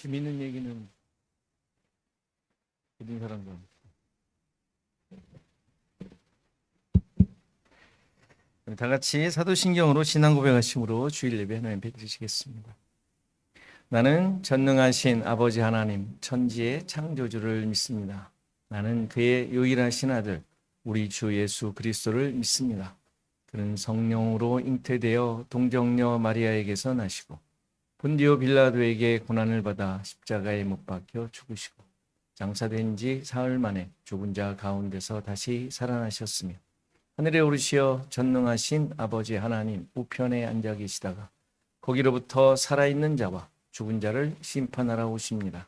재밌는 얘기는 들은 사람도 우리 다 같이 사도신경으로 신앙 고백하심으로 주일 예배 하나님 뵙으시겠습니다. 나는 전능하신 아버지 하나님 천지의 창조주를 믿습니다. 나는 그의 유일하신 아들 우리 주 예수 그리스도를 믿습니다. 그는 성령으로 잉태되어 동정녀 마리아에게서 나시고 본디오 빌라도에게 고난을 받아 십자가에 못 박혀 죽으시고 장사된 지 사흘 만에 죽은 자 가운데서 다시 살아나셨으며 하늘에 오르시어 전능하신 아버지 하나님 우편에 앉아 계시다가 거기로부터 살아있는 자와 죽은 자를 심판하러 오십니다.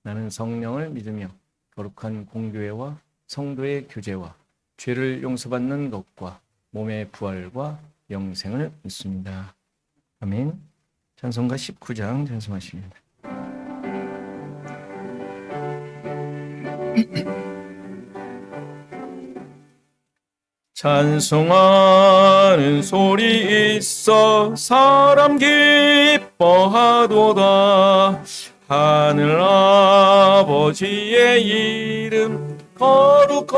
나는 성령을 믿으며 거룩한 공교회와 성도의 교제와 죄를 용서받는 것과 몸의 부활과 영생을 믿습니다. 아멘. 찬송가 19장 찬송하십니다. 찬송하는 소리 있어 사람 기뻐하도다. 하늘 아버지의 이름 거룩하도다.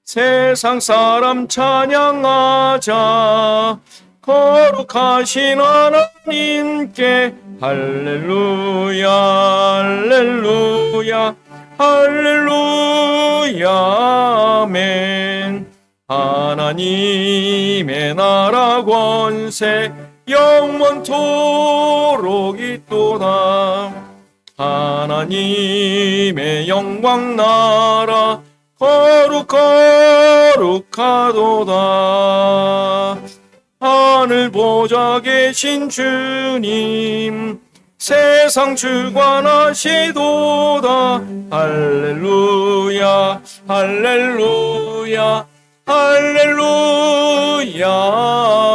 세상 사람 찬양하자. 거룩하신 하나님께 할렐루야 할렐루야 할렐루야 아멘. 하나님의 나라 권세 영원토록 있도다. 하나님의 영광 나라 거룩하도다. 하늘 보좌 계신 주님 세상 주관하시도다. 할렐루야 할렐루야 할렐루야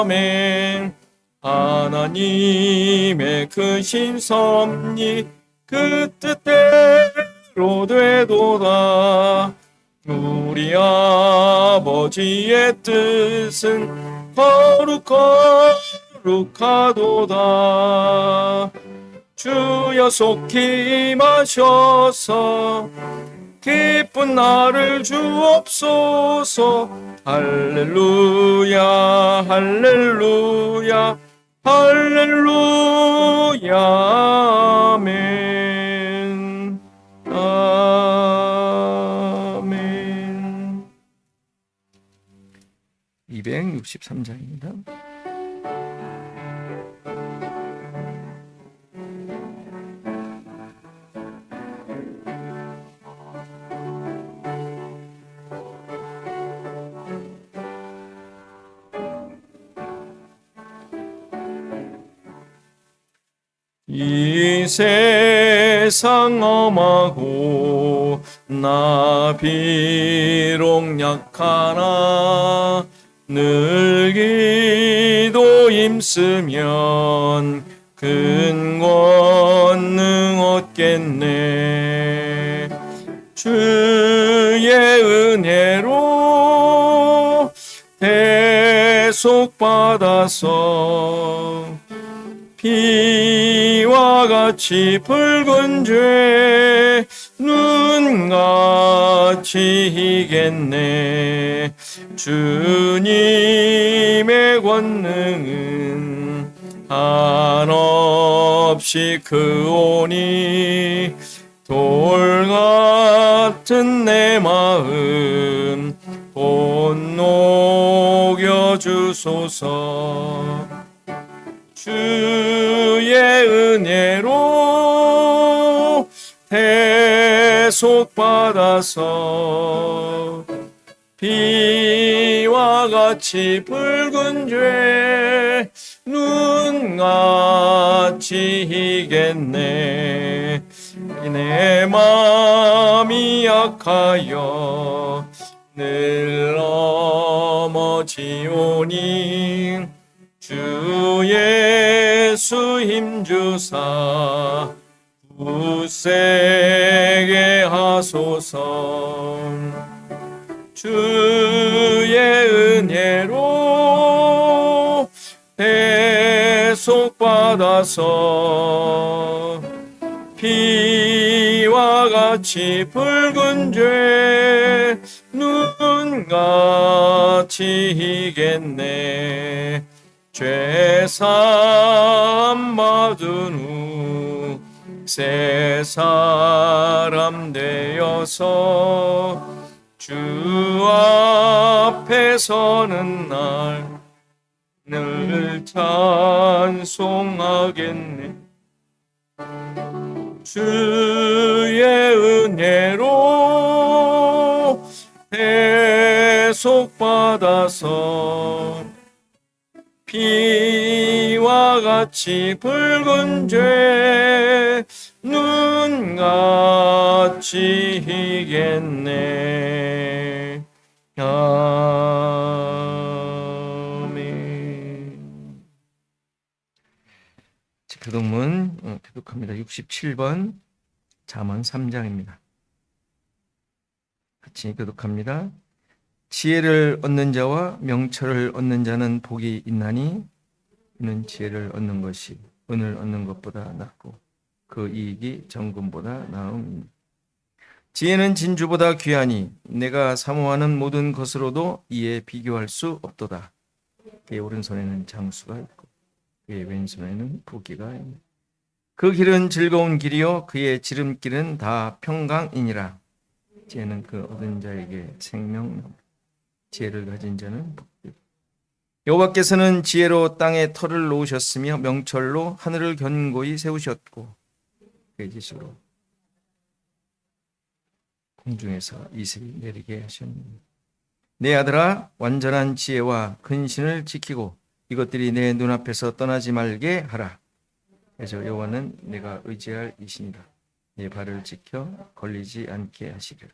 아멘. 하나님의 크신 섭리 그 뜻대로 되도다. 우리 아버지의 뜻은 거룩하도다. 주여 속히 임하셔서 기쁜 날을 주옵소서. 할렐루야 할렐루야 할렐루야 아멘 아멘. 263장입니다. 이 세상 엄하고 나 비록 약하나 늘 기도 힘쓰면 큰 권능 얻겠네. 주의 은혜로 대속받아서 피와 같이 붉은 죄 눈같이 희겠네. 주님의 권능은 한없이 크오니 돌 같은 내 마음 곧 녹여 주소서. 주의 은혜로 대속받아서 피와 같이 붉은 죄 눈같이 희겠네. 내 맘이 약하여 늘 넘어지오니 주 예수 힘주사 굳세게 하소서. 주의 은혜로 대속받아서 피와 같이 붉은 죄 눈 눈같이 이겠네. 죄사함 받은 후 새 사람 되어서 주 앞에 서는 날 늘 찬송하겠네. 주의 은혜로 대속받아서 피와 같이 붉은 죄 눈같이 희겠네. 아멘. 교독문 교독합니다. 67번 잠언 3장입니다. 같이 교독합니다. 지혜를 얻는 자와 명철을 얻는 자는 복이 있나니 이는 지혜를 얻는 것이 은을 얻는 것보다 낫고 그 이익이 정금보다 나음이니. 지혜는 진주보다 귀하니 내가 사모하는 모든 것으로도 이에 비교할 수 없도다. 그의 오른손에는 장수가 있고 그의 왼손에는 부귀가 있네. 그 길은 즐거운 길이요 그의 지름길은 다 평강이니라. 지혜는 그 얻은 자에게 생명, 지혜를 가진 자는 복되고. 여호와께서는 지혜로 땅에 터를 놓으셨으며 명철로 하늘을 견고히 세우셨고 그의 지식으로 공중에서 이슬이 내리게 하셨느니라. 내 아들아, 완전한 지혜와 근신을 지키고 이것들이 내 눈앞에서 떠나지 말게 하라. 그래서 여호와는 내가 의지할 이신이라. 내 발을 지켜 걸리지 않게 하시리라.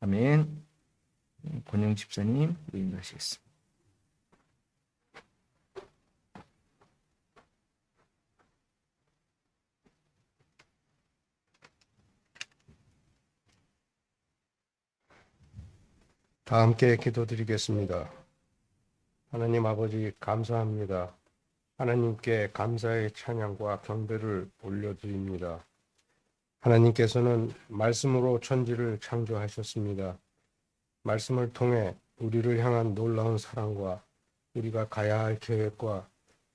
아멘. 권영 집사님 인도하시겠습니다. 다 함께 기도드리겠습니다. 하나님 아버지 감사합니다. 하나님께 감사의 찬양과 경배를 올려드립니다. 하나님께서는 말씀으로 천지를 창조하셨습니다. 말씀을 통해 우리를 향한 놀라운 사랑과 우리가 가야 할 계획과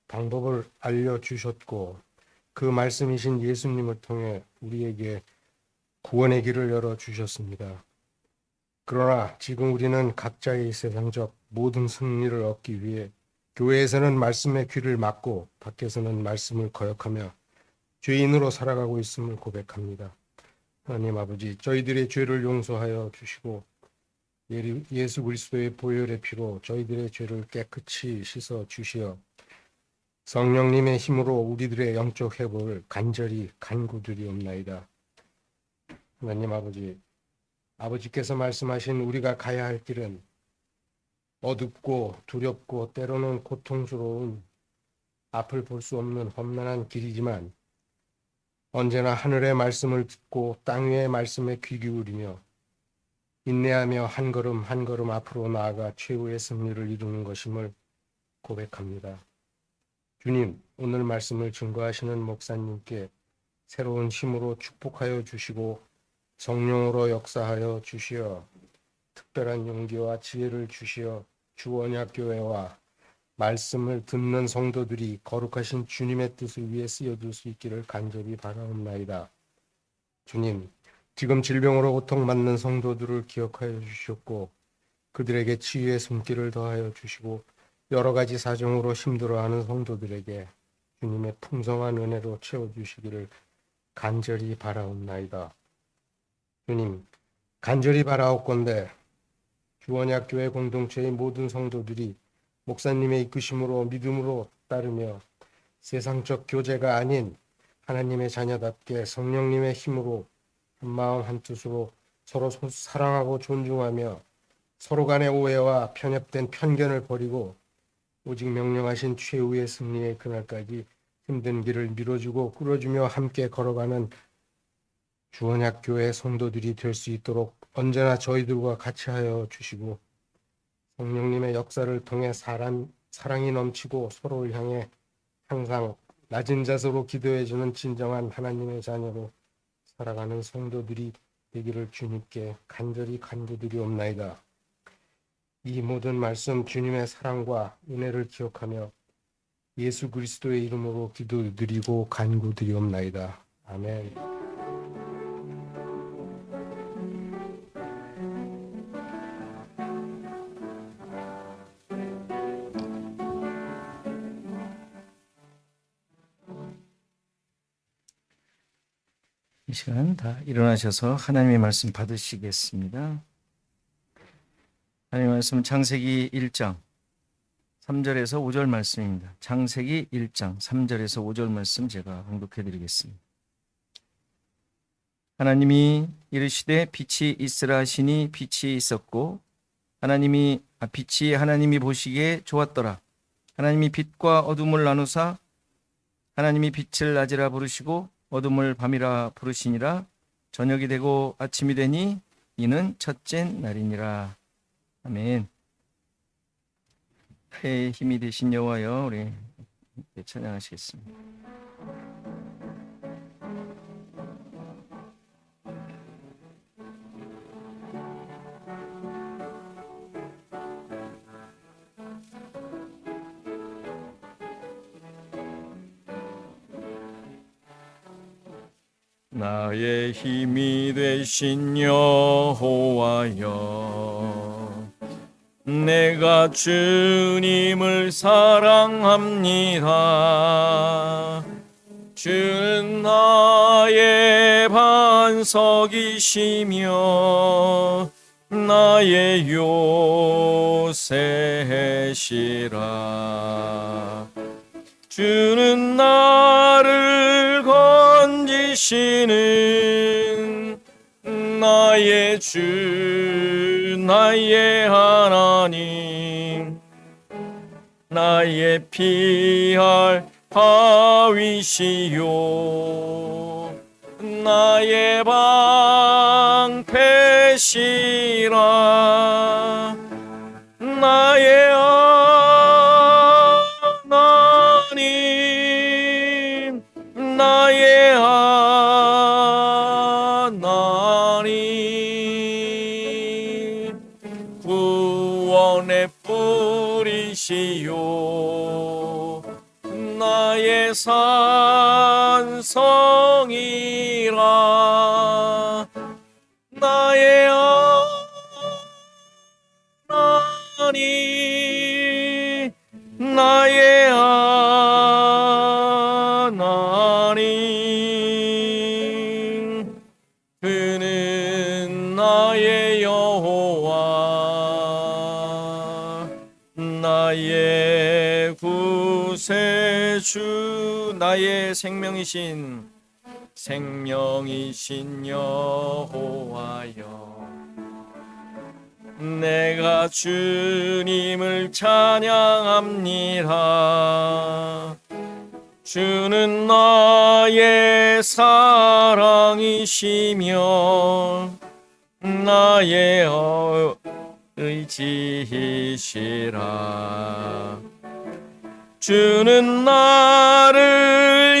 방법을 알려주셨고 그 말씀이신 예수님을 통해 우리에게 구원의 길을 열어주셨습니다. 그러나 지금 우리는 각자의 세상적 모든 승리를 얻기 위해 교회에서는 말씀의 귀를 막고 밖에서는 말씀을 거역하며 죄인으로 살아가고 있음을 고백합니다. 하나님 아버지, 저희들의 죄를 용서하여 주시고 예수 그리스도의 보혈의 피로 저희들의 죄를 깨끗이 씻어 주시어 성령님의 힘으로 우리들의 영적 회복을 간절히 간구드리옵나이다. 하나님 아버지, 아버지께서 말씀하신 우리가 가야 할 길은 어둡고 두렵고 때로는 고통스러운 앞을 볼 수 없는 험난한 길이지만 언제나 하늘의 말씀을 듣고 땅 위의 말씀에 귀 기울이며 인내하며 한 걸음 한 걸음 앞으로 나아가 최후의 승리를 이루는 것임을 고백합니다. 주님, 오늘 말씀을 증거하시는 목사님께 새로운 힘으로 축복하여 주시고 성령으로 역사하여 주시어 특별한 용기와 지혜를 주시어 주언약교회와 말씀을 듣는 성도들이 거룩하신 주님의 뜻을 위해 쓰여질 수 있기를 간절히 바라옵나이다. 주님, 지금 질병으로 고통받는 성도들을 기억하여 주셨고 그들에게 치유의 손길을 더하여 주시고 여러 가지 사정으로 힘들어하는 성도들에게 주님의 풍성한 은혜로 채워주시기를 간절히 바라옵나이다. 주님, 간절히 바라옵건대 주언약교회 공동체의 모든 성도들이 목사님의 이끄심으로 믿음으로 따르며 세상적 교제가 아닌 하나님의 자녀답게 성령님의 힘으로 한마음 한뜻으로 서로 사랑하고 존중하며 서로 간의 오해와 편협된 편견을 버리고 오직 명령하신 최후의 승리의 그날까지 힘든 길을 밀어주고 끌어주며 함께 걸어가는 주언약교회 성도들이 될 수 있도록 언제나 저희들과 같이 하여 주시고 성령님의 역사를 통해 사랑이 넘치고 서로를 향해 항상 낮은 자세로 기도해주는 진정한 하나님의 자녀로 살아가는 성도들이 되기를 주님께 간절히 간구드리옵나이다. 이 모든 말씀 주님의 사랑과 은혜를 기억하며 예수 그리스도의 이름으로 기도드리고 간구드리옵나이다. 아멘. 이 시간 다 일어나셔서 하나님의 말씀 받으시겠습니다. 하나님의 말씀 창세기 1장 3절에서 5절 말씀입니다. 창세기 1장 3절에서 5절 말씀 제가 봉독해 드리겠습니다. 하나님이 이르시되 빛이 있으라 하시니 빛이 있었고 빛이 하나님이 보시기에 좋았더라. 하나님이 빛과 어둠을 나누사 하나님이 빛을 낮이라 부르시고 어둠을 밤이라 부르시니라. 저녁이 되고 아침이 되니 이는 첫째 날이니라. 아멘. 해의 힘이 되신 여호와여, 우리 찬양하시겠습니다. 나의 힘이 되신 여호와여, 내가 주님을 사랑합니다. 주는 나의 반석이시며 나의 요새시라. 주는 나를 건지시는 나의 주, 나의 하나님, 나의 피할 바위시요 나의 방패시라. 나의 하나님, 나의 하나님, 구원의 뿌리시요 나의 산성이라. 나의 하나님, 나의 하나님, 그는 나의 여호와, 나의 구세주, 나의 생명이신 여호와여, 내가 주님을 찬양합니다. 주는 나의 사랑이시며 나의 의지이시라. 주는 나를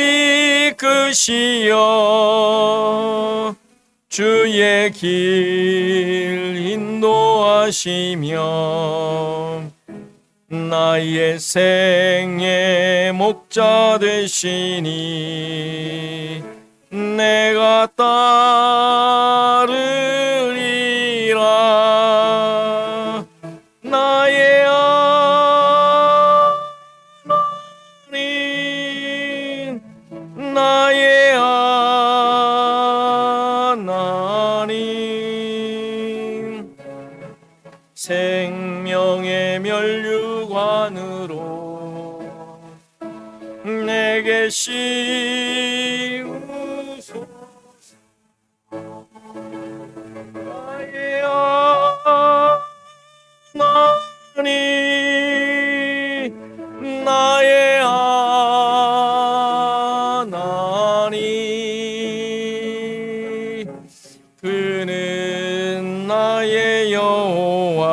이끄시어 주의 길 인도하시며 나의 생의 목자 되시니 내가 따르리라. 나의 하나님, 나의 하나님, 생명의 면류관으로 내게 씌우소서. 나의 하나님, 나의 하나님, 그는 나의 여호와,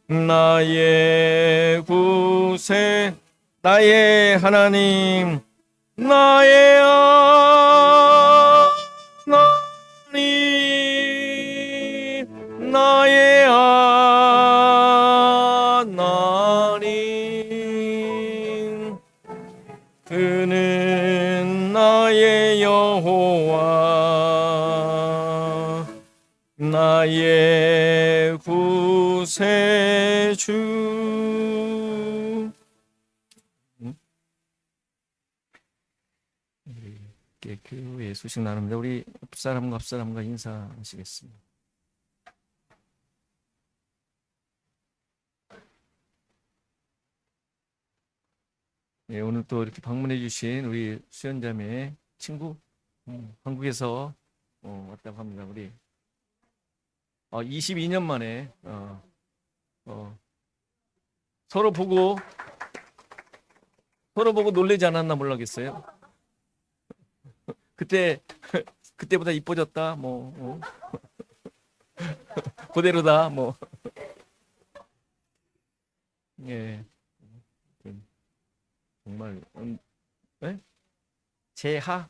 나의 구세, 나의 하나님, 나의 하나님, 나의 나의 여호와 나의 구세주. 우리 교회 소식 나눕니다. 우리 옆사람과 앞사람과 인사하시겠습니다. 예, 오늘 또 이렇게 방문해 주신 우리 수연자매 친구, 한국에서 왔다고 합니다. 우리 22년 만에 서로 보고 놀라지 않았나 몰라겠어요. 그때보다 이뻐졌다, 그대로다, 예, 정말 네? 제아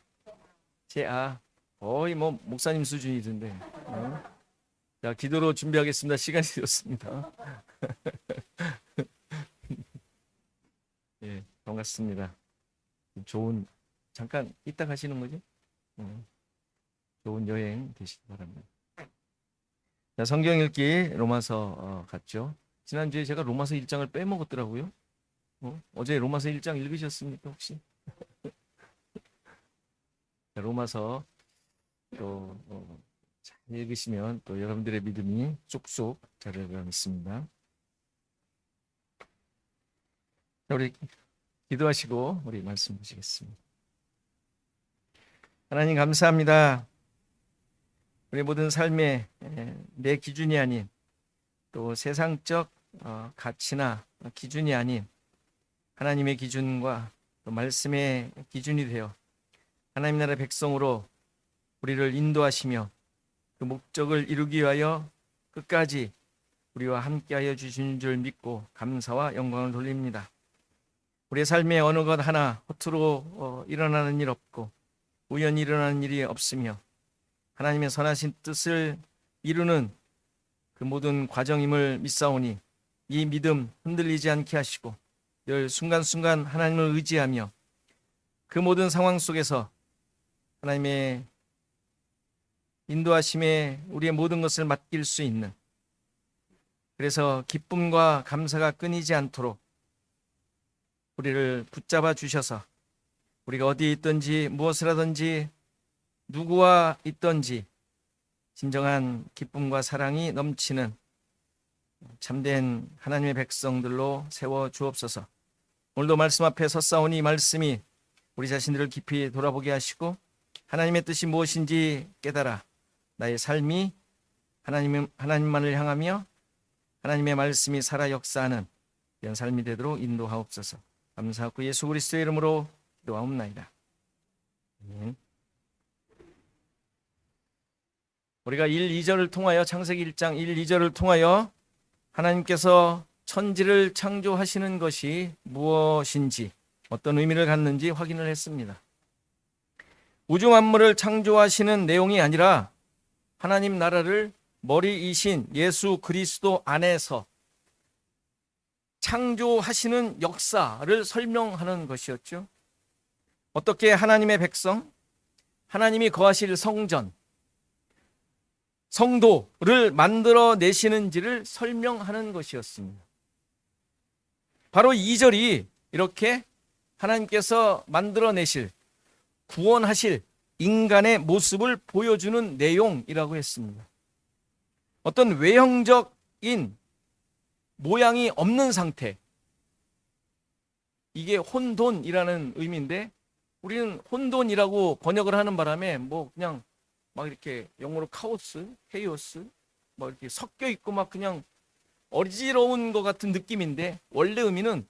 거의 목사님 수준이던데. 자, 기도로 준비하겠습니다. 시간이 되었습니다. 예, 반갑습니다. 잠깐 이따 가시는 거지? 좋은 여행 되시기 바랍니다. 자, 성경 읽기 로마서 갔죠. 지난주에 제가 로마서 1장을 빼먹었더라고요. 어제 로마서 1장 읽으셨습니까 혹시? 자, 로마서 또 잘 읽으시면 또 여러분들의 믿음이 쑥쑥 자라가 있습니다. 우리 기도하시고 우리 말씀 보시겠습니다. 하나님 감사합니다. 우리 모든 삶에 내 기준이 아닌 또 세상적 가치나 기준이 아닌 하나님의 기준과 또 말씀의 기준이 되어 하나님 나라 백성으로 우리를 인도하시며 그 목적을 이루기 위하여 끝까지 우리와 함께하여 주시는 줄 믿고 감사와 영광을 돌립니다. 우리의 삶에 어느 것 하나 허투루 일어나는 일 없고 우연히 일어나는 일이 없으며 하나님의 선하신 뜻을 이루는 그 모든 과정임을 믿사오니 이 믿음 흔들리지 않게 하시고 늘 순간순간 하나님을 의지하며 그 모든 상황 속에서 하나님의 인도하심에 우리의 모든 것을 맡길 수 있는, 그래서 기쁨과 감사가 끊이지 않도록 우리를 붙잡아 주셔서 우리가 어디에 있든지 무엇을 하든지 누구와 있든지 진정한 기쁨과 사랑이 넘치는 참된 하나님의 백성들로 세워 주옵소서. 오늘도 말씀 앞에 섰사오니 말씀이 우리 자신들을 깊이 돌아보게 하시고 하나님의 뜻이 무엇인지 깨달아 나의 삶이 하나님만을 향하며 하나님의 말씀이 살아 역사하는 이런 삶이 되도록 인도하옵소서. 감사하고 예수 그리스도의 이름으로 기도하옵나이다. 아멘. 우리가 1, 2절을 통하여 창세기 1장 1, 2절을 통하여 하나님께서 천지를 창조하시는 것이 무엇인지 어떤 의미를 갖는지 확인을 했습니다. 우주 만물을 창조하시는 내용이 아니라 하나님 나라를 머리이신 예수 그리스도 안에서 창조하시는 역사를 설명하는 것이었죠. 어떻게 하나님의 백성, 하나님이 거하실 성전, 성도를 만들어내시는지를 설명하는 것이었습니다. 바로 2절이 이렇게 하나님께서 만들어내실, 구원하실 인간의 모습을 보여주는 내용이라고 했습니다. 어떤 외형적인 모양이 없는 상태, 이게 혼돈이라는 의미인데 우리는 혼돈이라고 번역을 하는 바람에 그냥 막 이렇게 영어로 카오스, 헤이오스 이렇게 섞여 있고 막 그냥 어지러운 것 같은 느낌인데 원래 의미는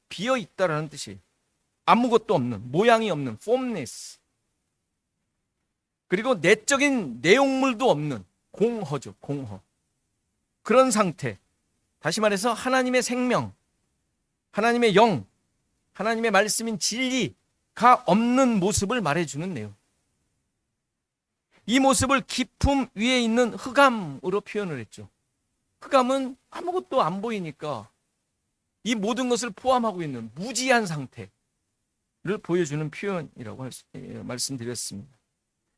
비어 있다라는 뜻이에요. 아무것도 없는, 모양이 없는 formless. 그리고 내적인 내용물도 없는 공허죠, 공허. 그런 상태. 다시 말해서 하나님의 생명, 하나님의 영, 하나님의 말씀인 진리가 없는 모습을 말해주는 내용. 이 모습을 기품 위에 있는 흑암으로 표현을 했죠. 흑암은 아무것도 안 보이니까 이 모든 것을 포함하고 있는 무지한 상태. 보여주는 표현이라고 말씀드렸습니다.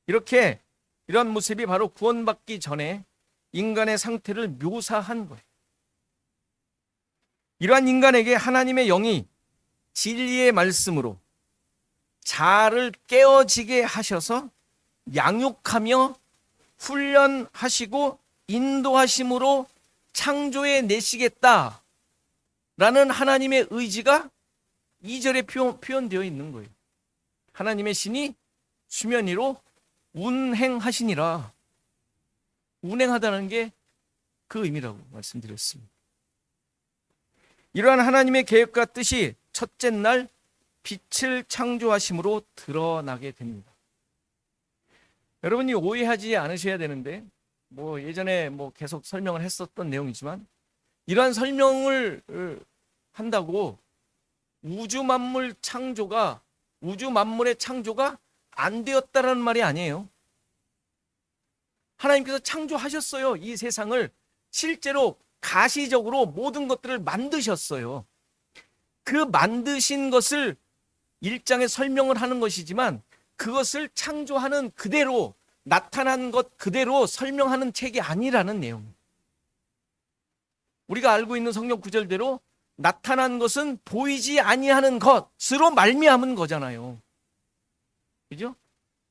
이렇게 이러한 모습이 바로 구원받기 전에 인간의 상태를 묘사한 거예요. 이러한 인간에게 하나님의 영이 진리의 말씀으로 자아를 깨어지게 하셔서 양육하며 훈련하시고 인도하심으로 창조해 내시겠다라는 하나님의 의지가 2절에 표현되어 있는 거예요. 하나님의 신이 수면 위로 운행하시니라. 운행하다는 게 그 의미라고 말씀드렸습니다. 이러한 하나님의 계획과 뜻이 첫째 날 빛을 창조하심으로 드러나게 됩니다. 여러분이 오해하지 않으셔야 되는데, 예전에 계속 설명을 했었던 내용이지만, 이러한 설명을 한다고 우주 만물의 창조가 안 되었다라는 말이 아니에요. 하나님께서 창조하셨어요. 이 세상을 실제로 가시적으로 모든 것들을 만드셨어요. 그 만드신 것을 1장에 설명을 하는 것이지만 그것을 창조하는 그대로 나타난 것 그대로 설명하는 책이 아니라는 내용. 우리가 알고 있는 성경 구절대로 나타난 것은 보이지 아니하는 것으로 말미암은 거잖아요. 그죠?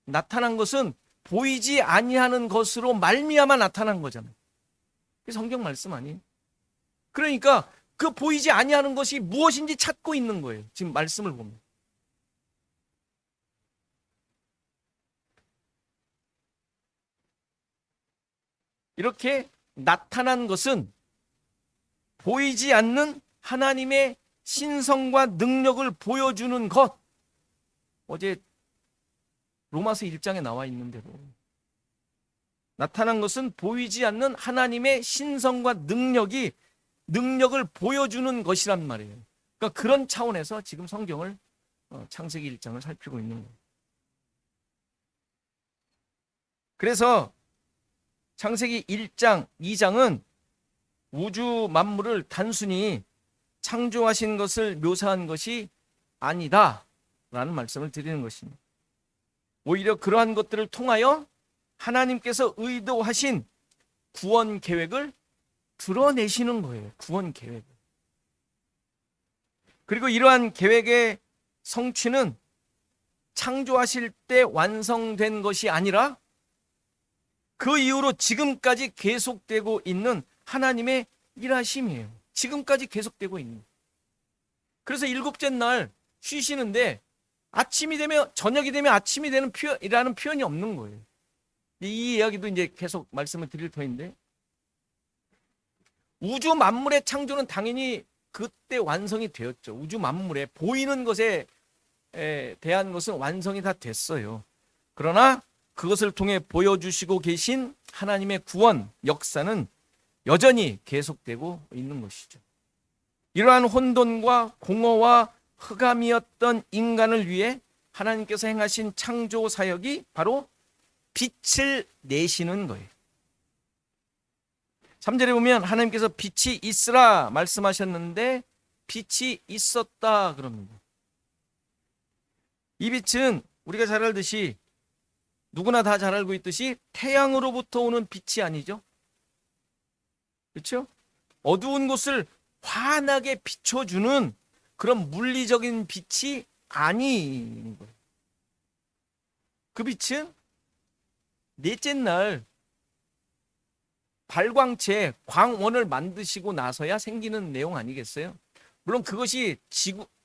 나타난 것은 보이지 아니하는 것으로 말미암아 나타난 거잖아요. 그게 성경 말씀 아니에요? 그러니까 그 보이지 아니하는 것이 무엇인지 찾고 있는 거예요. 지금 말씀을 보면. 이렇게 나타난 것은 보이지 않는 하나님의 신성과 능력을 보여주는 것. 어제 로마서 1장에 나와 있는 대로 나타난 것은 보이지 않는 하나님의 신성과 능력을 보여주는 것이란 말이에요. 그러니까 그런 차원에서 지금 성경을 창세기 1장을 살피고 있는 거예요. 그래서 창세기 1장, 2장은 우주 만물을 단순히 창조하신 것을 묘사한 것이 아니다라는 말씀을 드리는 것입니다. 오히려 그러한 것들을 통하여 하나님께서 의도하신 구원 계획을 드러내시는 거예요. 구원 계획을. 그리고 이러한 계획의 성취는 창조하실 때 완성된 것이 아니라 그 이후로 지금까지 계속되고 있는 하나님의 일하심이에요. 지금까지 계속되고 있는. 그래서 7째 날 쉬시는데 아침이 되면 저녁이 되면 아침이 되는 이라는 표현이 없는 거예요. 이 이야기도 이제 계속 말씀을 드릴 터인데, 우주 만물의 창조는 당연히 그때 완성이 되었죠. 우주 만물에 보이는 것에 대한 것은 완성이 다 됐어요. 그러나 그것을 통해 보여주시고 계신 하나님의 구원 역사는 여전히 계속되고 있는 것이죠. 이러한 혼돈과 공허와 흑암이었던 인간을 위해 하나님께서 행하신 창조 사역이 바로 빛을 내시는 거예요. 3절에 보면 하나님께서 빛이 있으라 말씀하셨는데 빛이 있었다 그럽니다. 이 빛은 우리가 잘 알듯이, 누구나 다 잘 알고 있듯이 태양으로부터 오는 빛이 아니죠. 그렇죠? 어두운 곳을 환하게 비춰주는 그런 물리적인 빛이 아닌 거예요. 그 빛은 넷째 날 발광체, 광원을 만드시고 나서야 생기는 내용 아니겠어요? 물론 그것이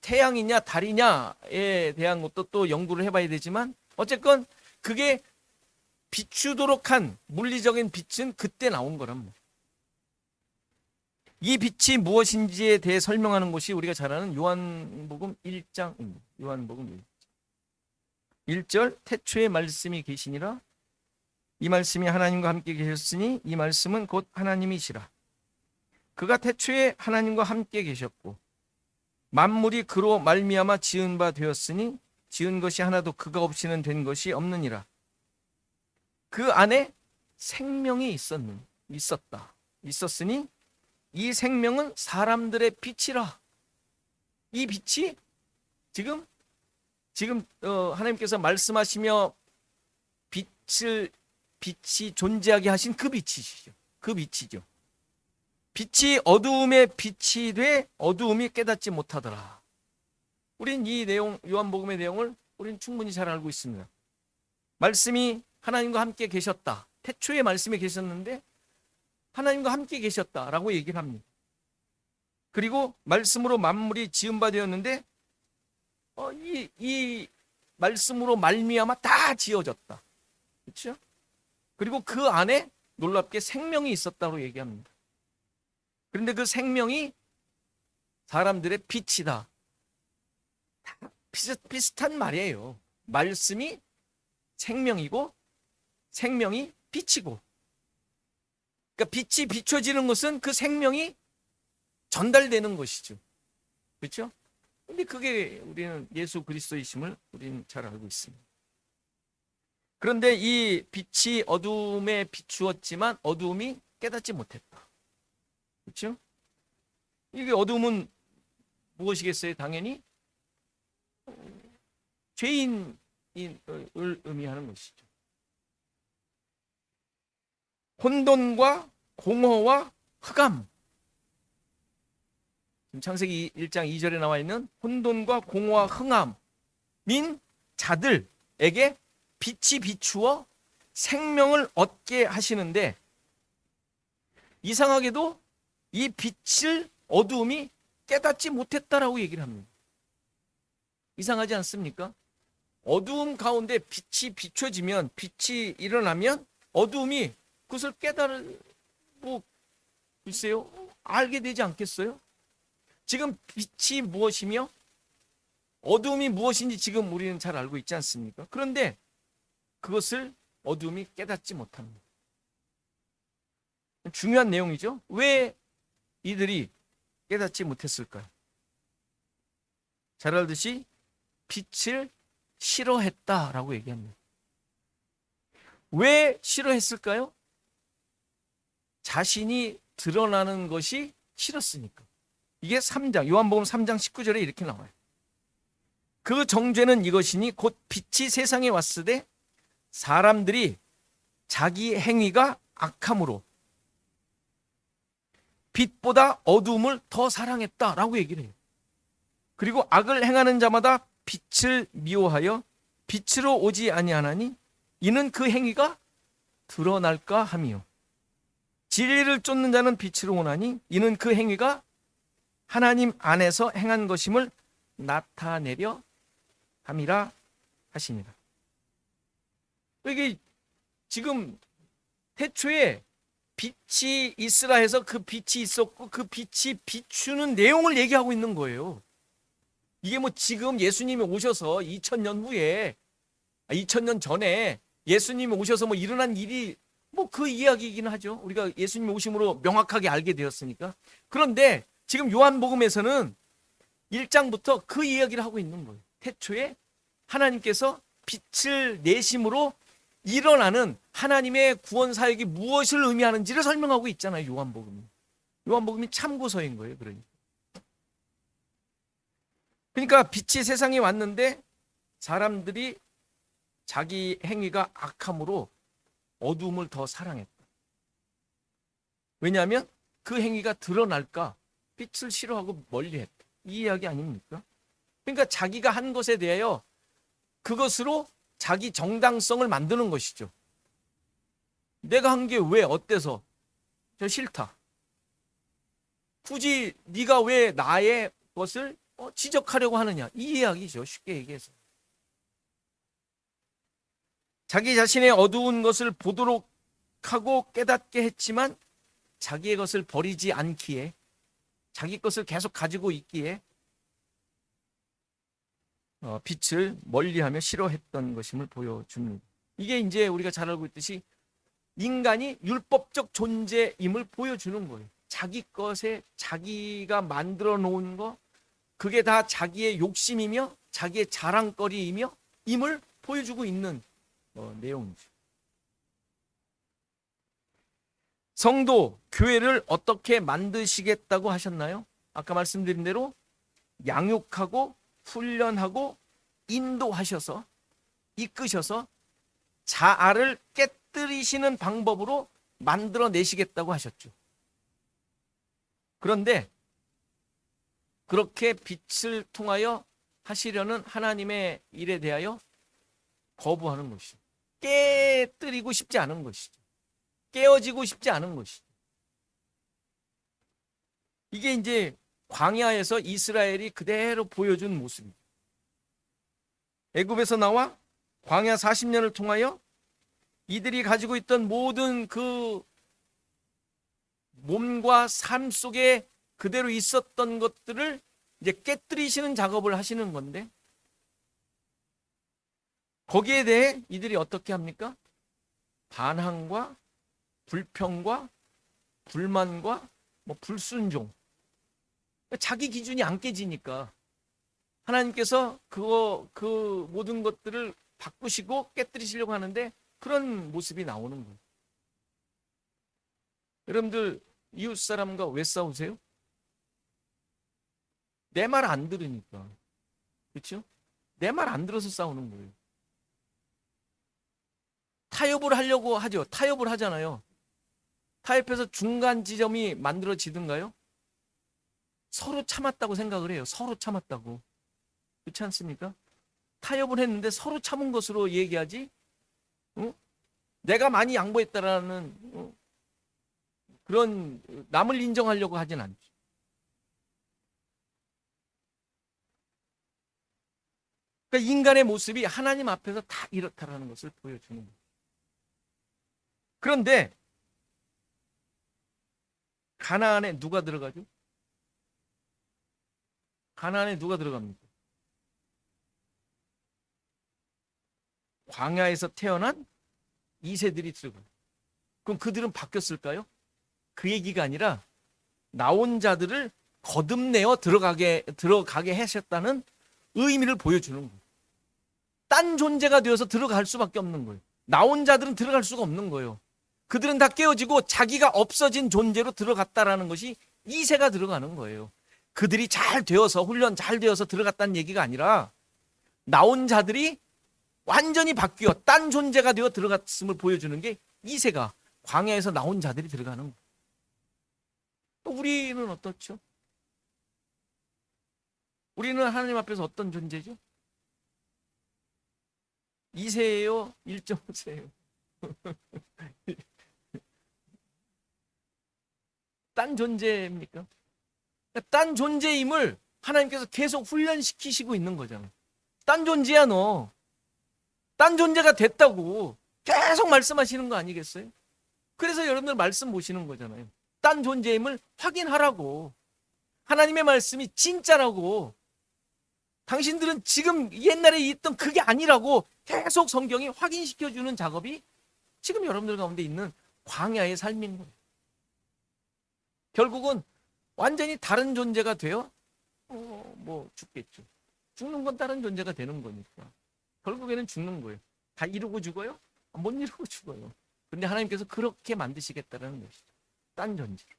태양이냐 달이냐에 대한 것도 또 연구를 해봐야 되지만, 어쨌건 그게 비추도록 한 물리적인 빛은 그때 나온 거란 말이에요. 이 빛이 무엇인지에 대해 설명하는 것이 우리가 잘 아는 요한복음 1장입니다. 요한복음 1절, 태초에 말씀이 계시니라. 이 말씀이 하나님과 함께 계셨으니 이 말씀은 곧 하나님이시라. 그가 태초에 하나님과 함께 계셨고 만물이 그로 말미암아 지은 바 되었으니 지은 것이 하나도 그가 없이는 된 것이 없느니라. 그 안에 생명이 있었으니 이 생명은 사람들의 빛이라. 이 빛이 지금 지금 하나님께서 말씀하시며 빛이 존재하게 하신 그 빛이시죠. 그 빛이죠. 빛이 어두움에 빛이 돼 어두움이 깨닫지 못하더라. 우린 이 내용, 요한복음의 내용을 우린 충분히 잘 알고 있습니다. 말씀이 하나님과 함께 계셨다. 태초에 말씀이 계셨는데 하나님과 함께 계셨다라고 얘기를 합니다. 그리고 말씀으로 만물이 지은 바 되었는데 이 말씀으로 말미암아 다 지어졌다. 그렇죠? 그리고 그 안에 놀랍게 생명이 있었다고 얘기합니다. 그런데 그 생명이 사람들의 빛이다. 다 비슷한 말이에요. 말씀이 생명이고 생명이 빛이고, 그러니까 빛이 비춰지는 것은 그 생명이 전달되는 것이죠. 그렇죠? 근데 그게 우리는 예수 그리스도이심을 우리는 잘 알고 있습니다. 그런데 이 빛이 어두움에 비추었지만 어두움이 깨닫지 못했다. 그렇죠? 이게 어두움은 무엇이겠어요? 당연히 죄인을 의미하는 것이죠. 혼돈과 공허와 흑암. 창세기 1장 2절에 나와 있는 혼돈과 공허와 흑암인 자들에게 빛이 비추어 생명을 얻게 하시는데, 이상하게도 이 빛을 어두움이 깨닫지 못했다라고 얘기를 합니다. 이상하지 않습니까? 어두움 가운데 빛이 비춰지면, 빛이 일어나면 어두움이 그것을 글쎄요, 알게 되지 않겠어요? 지금 빛이 무엇이며 어두움이 무엇인지 지금 우리는 잘 알고 있지 않습니까? 그런데 그것을 어두움이 깨닫지 못합니다. 중요한 내용이죠. 왜 이들이 깨닫지 못했을까요? 잘 알듯이 빛을 싫어했다라고 얘기합니다. 왜 싫어했을까요? 자신이 드러나는 것이 싫었으니까. 이게 3장, 요한복음 3장 19절에 이렇게 나와요. 그 정죄는 이것이니 곧 빛이 세상에 왔으되 사람들이 자기 행위가 악함으로 빛보다 어두움을 더 사랑했다라고 얘기를 해요. 그리고 악을 행하는 자마다 빛을 미워하여 빛으로 오지 아니하나니 이는 그 행위가 드러날까 함이요. 진리를 쫓는 자는 빛으로 오나니 이는 그 행위가 하나님 안에서 행한 것임을 나타내려 함이라 하시니라. 이게 지금 태초에 빛이 있으라 해서 그 빛이 있었고 그 빛이 비추는 내용을 얘기하고 있는 거예요. 이게 지금 예수님이 오셔서 2000년 후에 2000년 전에 예수님이 오셔서 일어난 일이 그 이야기이긴 하죠. 우리가 예수님이 오심으로 명확하게 알게 되었으니까. 그런데 지금 요한복음에서는 1장부터 그 이야기를 하고 있는 거예요. 태초에 하나님께서 빛을 내심으로 일어나는 하나님의 구원 사역이 무엇을 의미하는지를 설명하고 있잖아요. 요한복음이 참고서인 거예요. 그러니까 빛이 세상에 왔는데 사람들이 자기 행위가 악함으로 어두움을 더 사랑했다. 왜냐하면 그 행위가 드러날까 빛을 싫어하고 멀리했다. 이 이야기 아닙니까? 그러니까 자기가 한 것에 대하여 그것으로 자기 정당성을 만드는 것이죠. 내가 한 게 왜 어때서 저 싫다. 굳이 네가 왜 나의 것을 지적하려고 하느냐, 이 이야기죠. 쉽게 얘기해서 자기 자신의 어두운 것을 보도록 하고 깨닫게 했지만 자기의 것을 버리지 않기에, 자기 것을 계속 가지고 있기에 빛을 멀리하며 싫어했던 것임을 보여줍니다. 이게 이제 우리가 잘 알고 있듯이 인간이 율법적 존재임을 보여주는 거예요. 자기 것에 자기가 만들어 놓은 거, 그게 다 자기의 욕심이며 자기의 자랑거리이며 임을 보여주고 있는 내용이죠. 성도, 교회를 어떻게 만드시겠다고 하셨나요? 아까 말씀드린 대로 양육하고 훈련하고 인도하셔서 이끄셔서 자아를 깨뜨리시는 방법으로 만들어내시겠다고 하셨죠. 그런데 그렇게 빛을 통하여 하시려는 하나님의 일에 대하여 거부하는 것이죠. 깨뜨리고 싶지 않은 것이죠. 깨어지고 싶지 않은 것이죠. 이게 이제 광야에서 이스라엘이 그대로 보여준 모습입니다. 애굽에서 나와 광야 40년을 통하여 이들이 가지고 있던 모든 그 몸과 삶 속에 그대로 있었던 것들을 이제 깨뜨리시는 작업을 하시는 건데, 거기에 대해 이들이 어떻게 합니까? 반항과 불평과 불만과 불순종. 자기 기준이 안 깨지니까 하나님께서 그 모든 것들을 바꾸시고 깨뜨리시려고 하는데 그런 모습이 나오는 거예요. 여러분들 이웃 사람과 왜 싸우세요? 내 말 안 들으니까. 그렇죠? 내 말 안 들어서 싸우는 거예요. 타협을 하려고 하죠. 타협을 하잖아요. 타협해서 중간 지점이 만들어지든가요? 서로 참았다고 생각을 해요. 서로 참았다고. 그렇지 않습니까? 타협을 했는데 서로 참은 것으로 얘기하지, 내가 많이 양보했다라는 그런 남을 인정하려고 하진 않죠. 그러니까 인간의 모습이 하나님 앞에서 다 이렇다라는 것을 보여주는 거예요. 그런데 가나안에 누가 들어가죠? 가나안에 누가 들어갑니까? 광야에서 태어난 2세들이 들어가요. 그럼 그들은 바뀌었을까요? 그 얘기가 아니라 나온 자들을 거듭내어 들어가게 하셨다는 의미를 보여주는 거예요. 딴 존재가 되어서 들어갈 수밖에 없는 거예요. 나온 자들은 들어갈 수가 없는 거예요. 그들은 다 깨어지고 자기가 없어진 존재로 들어갔다라는 것이 2세가 들어가는 거예요. 그들이 잘 되어서 훈련 잘 되어서 들어갔다는 얘기가 아니라 나온 자들이 완전히 바뀌어 딴 존재가 되어 들어갔음을 보여주는 게 2세가 광야에서 나온 자들이 들어가는 거예요. 우리는 어떻죠? 우리는 하나님 앞에서 어떤 존재죠? 2세예요? 1.5세예요? 딴 존재입니까? 딴 존재임을 하나님께서 계속 훈련시키시고 있는 거잖아요. 딴 존재야 너. 딴 존재가 됐다고 계속 말씀하시는 거 아니겠어요? 그래서 여러분들 말씀 보시는 거잖아요. 딴 존재임을 확인하라고. 하나님의 말씀이 진짜라고. 당신들은 지금 옛날에 있던 그게 아니라고 계속 성경이 확인시켜주는 작업이 지금 여러분들 가운데 있는 광야의 삶인 거예요. 결국은 완전히 다른 존재가 되어 죽겠죠. 죽는 건 다른 존재가 되는 거니까. 결국에는 죽는 거예요. 다 이루고 죽어요? 못 이루고 죽어요. 그런데 하나님께서 그렇게 만드시겠다는 것이죠. 딴 존재로.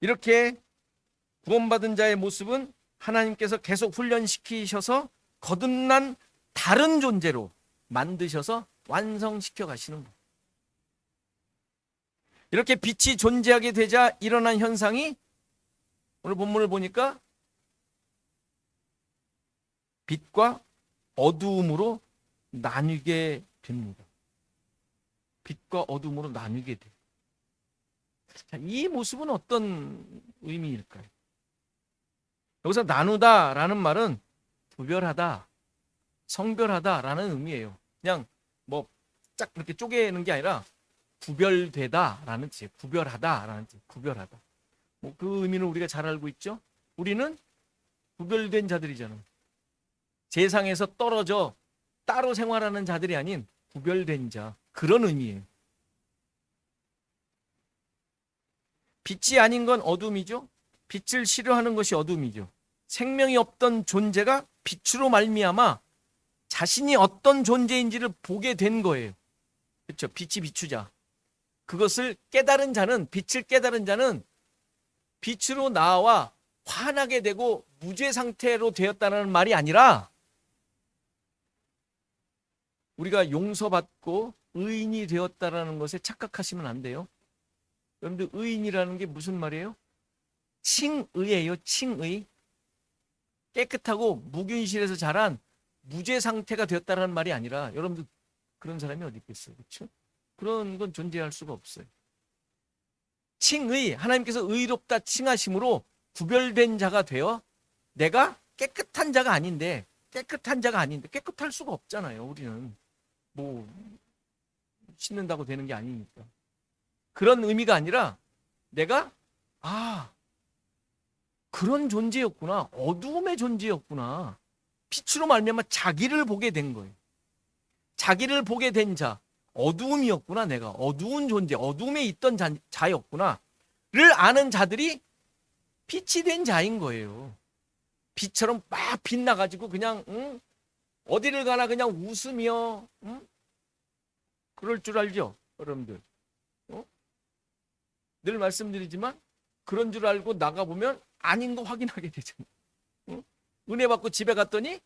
이렇게 구원받은 자의 모습은 하나님께서 계속 훈련시키셔서 거듭난 다른 존재로 만드셔서 완성시켜 가시는 거예요. 이렇게 빛이 존재하게 되자 일어난 현상이 오늘 본문을 보니까 빛과 어두움으로 나뉘게 됩니다. 빛과 어두움으로 나뉘게 돼요. 자, 이 모습은 어떤 의미일까요? 여기서 나누다라는 말은 구별하다, 성별하다라는 의미예요. 그냥 쫙 이렇게 쪼개는 게 아니라 구별되다라는 뜻이에요. 구별하다라는 뜻, 구별하다. 그 의미는 우리가 잘 알고 있죠. 우리는 구별된 자들이잖아요. 세상에서 떨어져 따로 생활하는 자들이 아닌 구별된 자, 그런 의미예요. 빛이 아닌 건 어둠이죠. 빛을 싫어하는 것이 어둠이죠. 생명이 없던 존재가 빛으로 말미암아 자신이 어떤 존재인지를 보게 된 거예요. 그렇죠? 빛이 비추자. 그것을 깨달은 자는, 빛을 깨달은 자는 빛으로 나와 화나게 되고 무죄 상태로 되었다는 말이 아니라 우리가 용서받고 의인이 되었다라는 것에 착각하시면 안 돼요. 여러분들 의인이라는 게 무슨 말이에요? 칭의예요. 칭의. 깨끗하고 무균실에서 자란 무죄 상태가 되었다는 말이 아니라 여러분들 그런 사람이 어디 있겠어요? 그렇죠? 그런 건 존재할 수가 없어요. 칭의, 하나님께서 의롭다 칭하심으로 구별된 자가 되어 내가 깨끗한 자가 아닌데 깨끗할 수가 없잖아요. 우리는 뭐 씻는다고 되는 게 아니니까. 그런 의미가 아니라 내가 그런 존재였구나. 어두움의 존재였구나. 빛으로 말미암아 자기를 보게 된 거예요. 자기를 보게 된 자, 어두움이었구나. 내가 어두운 존재, 어두움에 있던 자였구나를 아는 자들이 빛이 된 자인 거예요. 빛처럼 막 빛나가지고 그냥 어디를 가나 그냥 웃으며 그럴 줄 알죠, 여러분들. 늘 말씀드리지만 그런 줄 알고 나가보면 아닌 거 확인하게 되잖아요. 은혜 받고 집에 갔더니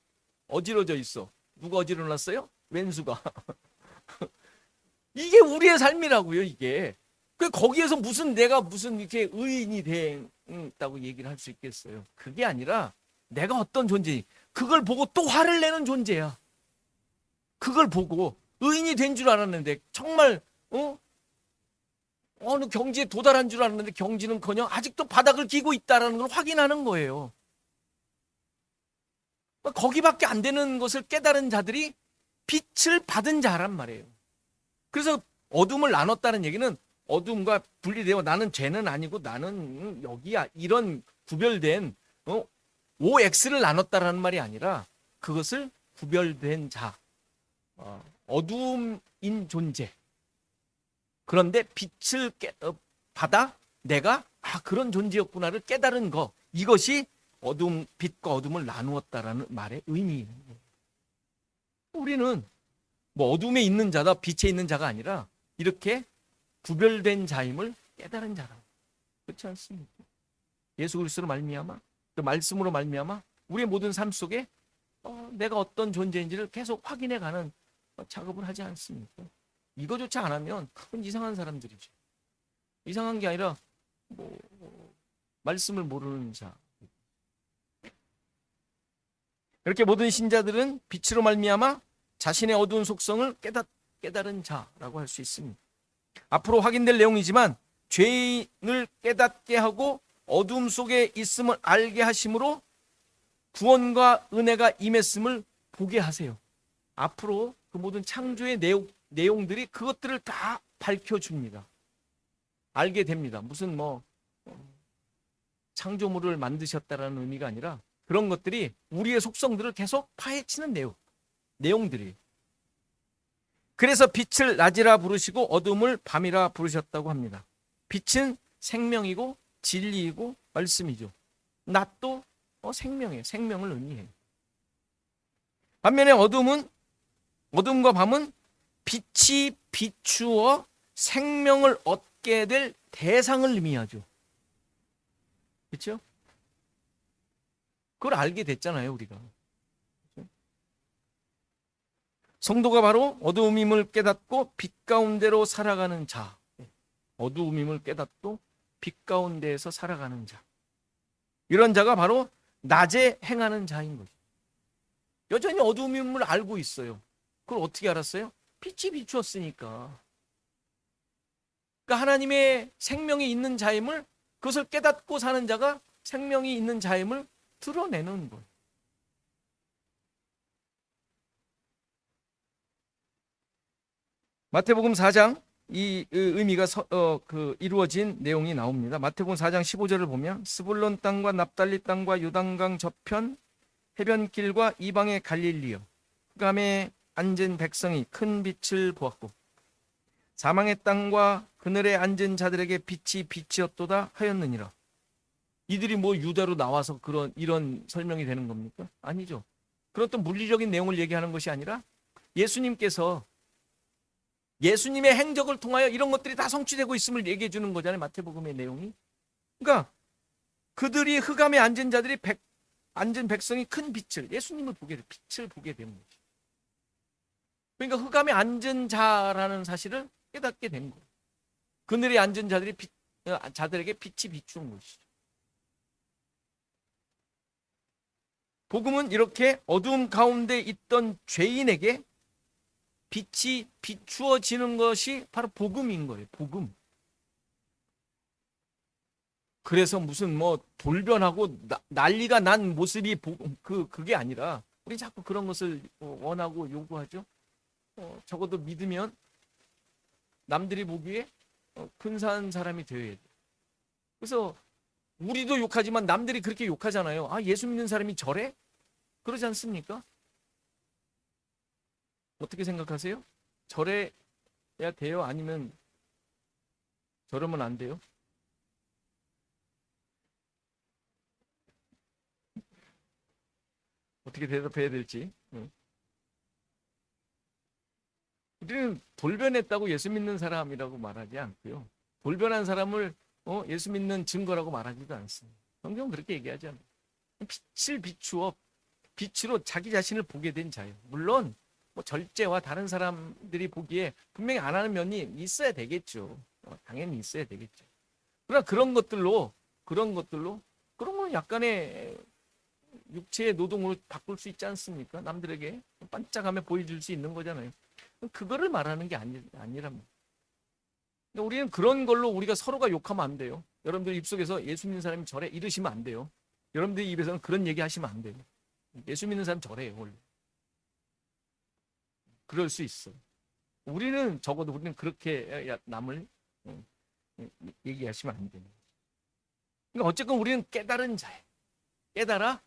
어지러져 있어. 누가 어지러놨어요? 왼수가. 이게 우리의 삶이라고요, 이게. 거기에서 내가 무슨 이렇게 의인이 됐다고 얘기를 할 수 있겠어요. 그게 아니라 내가 어떤 존재니 그걸 보고 또 화를 내는 존재야. 그걸 보고 의인이 된 줄 알았는데 정말 어느 경지에 도달한 줄 알았는데 경지는커녕 아직도 바닥을 기고 있다는 걸 확인하는 거예요. 거기밖에 안 되는 것을 깨달은 자들이 빛을 받은 자란 말이에요. 그래서 어둠을 나눴다는 얘기는 어둠과 분리되어 나는 죄는 아니고 나는 여기야 이런 구별된 OX를 나눴다라는 말이 아니라 그것을 구별된 자, 어두움인 존재. 그런데 빛을 받아 내가 그런 존재였구나를 깨달은 거, 이것이 빛과 어둠을 나누었다라는 말의 의미예요. 우리는 뭐 어둠에 있는 자다 빛에 있는 자가 아니라 이렇게 구별된 자임을 깨달은 자라. 그렇지 않습니까? 예수 그리스도로 말미암아, 그 말씀으로 말미암아 우리의 모든 삶 속에 내가 어떤 존재인지를 계속 확인해가는 작업을 하지 않습니까? 이거조차 안 하면 그건 이상한 사람들이죠. 이상한 게 아니라 말씀을 모르는 자. 이렇게 모든 신자들은 빛으로 말미암아 자신의 어두운 속성을 깨달은 자라고 할 수 있습니다. 앞으로 확인될 내용이지만 죄인을 깨닫게 하고 어둠 속에 있음을 알게 하심으로 구원과 은혜가 임했음을 보게 하세요. 앞으로 그 모든 창조의 내용들이 그것들을 다 밝혀줍니다. 알게 됩니다. 무슨 창조물을 만드셨다라는 의미가 아니라 그런 것들이 우리의 속성들을 계속 파헤치는 내용들이. 그래서 빛을 낮이라 부르시고 어둠을 밤이라 부르셨다고 합니다. 빛은 생명이고 진리이고 말씀이죠. 낮도 생명이에요. 생명을 의미해요. 반면에 어둠과 밤은 빛이 비추어 생명을 얻게 될 대상을 의미하죠. 그렇죠? 그걸 알게 됐잖아요, 우리가. 그렇죠? 성도가 바로 어두움임을 깨닫고 빛 가운데로 살아가는 자. 어두움임을 깨닫고 빛 가운데에서 살아가는 자. 이런 자가 바로 낮에 행하는 자인 거죠. 여전히 어두움임을 알고 있어요. 그걸 어떻게 알았어요? 빛이 비추었으니까. 그러니까 하나님의 생명이 있는 자임을, 그것을 깨닫고 사는 자가 생명이 있는 자임을 드러내는 거예요. 마태복음 4장 이 의미가 이루어진 내용이 나옵니다. 마태복음 4장 15절을 보면 스불론 땅과 납달리 땅과 요단강 저편 해변길과 이방의 갈릴리여 흑암에 앉은 백성이 큰 빛을 보았고 사망의 땅과 그늘에 앉은 자들에게 빛이 빛이었도다 하였느니라. 이들이 유다로 나와서 이런 설명이 되는 겁니까? 아니죠. 그런 어떤 물리적인 내용을 얘기하는 것이 아니라 예수님께서 예수님의 행적을 통하여 이런 것들이 다 성취되고 있음을 얘기해 주는 거잖아요. 마태복음의 내용이. 그러니까 그들이 흑암에 앉은 자들이 앉은 백성이 큰 빛을, 예수님을 보게 돼, 빛을 보게 되는 거죠. 그러니까 흑암에 앉은 자라는 사실을 깨닫게 된 거예요. 그늘에 앉은 자들에게 빛이 비추는 것이죠. 복음은 이렇게 어두움 가운데 있던 죄인에게 빛이 비추어지는 것이 바로 복음인 거예요. 복음. 그래서 무슨 뭐 돌변하고 난리가 난 모습이 그게 아니라, 우리 자꾸 그런 것을 원하고 요구하죠. 적어도 믿으면 남들이 보기에 근사한 사람이 되어야 돼. 그래서 우리도 욕하지만 남들이 그렇게 욕하잖아요. 아, 예수 믿는 사람이 저래? 그러지 않습니까? 어떻게 생각하세요? 저래야 돼요? 아니면 저러면 안 돼요? 어떻게 대답해야 될지. 우리는 돌변했다고 예수 믿는 사람이라고 말하지 않고요. 돌변한 사람을 예수 믿는 증거라고 말하지도 않습니다. 성경은 그렇게 얘기하지 않아요. 빛을 비추어 빛으로 자기 자신을 보게 된 자예요. 물론 뭐 절제와 다른 사람들이 보기에 분명히 안 하는 면이 있어야 되겠죠. 당연히 있어야 되겠죠. 그러나 그런 거는 약간의 육체의 노동으로 바꿀 수 있지 않습니까? 남들에게 반짝하며 보여줄 수 있는 거잖아요. 그거를 말하는 게 아니랍니다. 우리는 그런 걸로 우리가 서로가 욕하면 안 돼요. 여러분들 입속에서 예수 믿는 사람이 저래 이러시면 안 돼요. 여러분들 입에서는 그런 얘기 하시면 안 돼요. 예수 믿는 사람 저래요, 원래. 그럴 수 있어. 적어도 우리는 그렇게 남을 얘기하시면 안 돼요. 그러니까 어쨌건 우리는 깨달은 자예요. 깨달아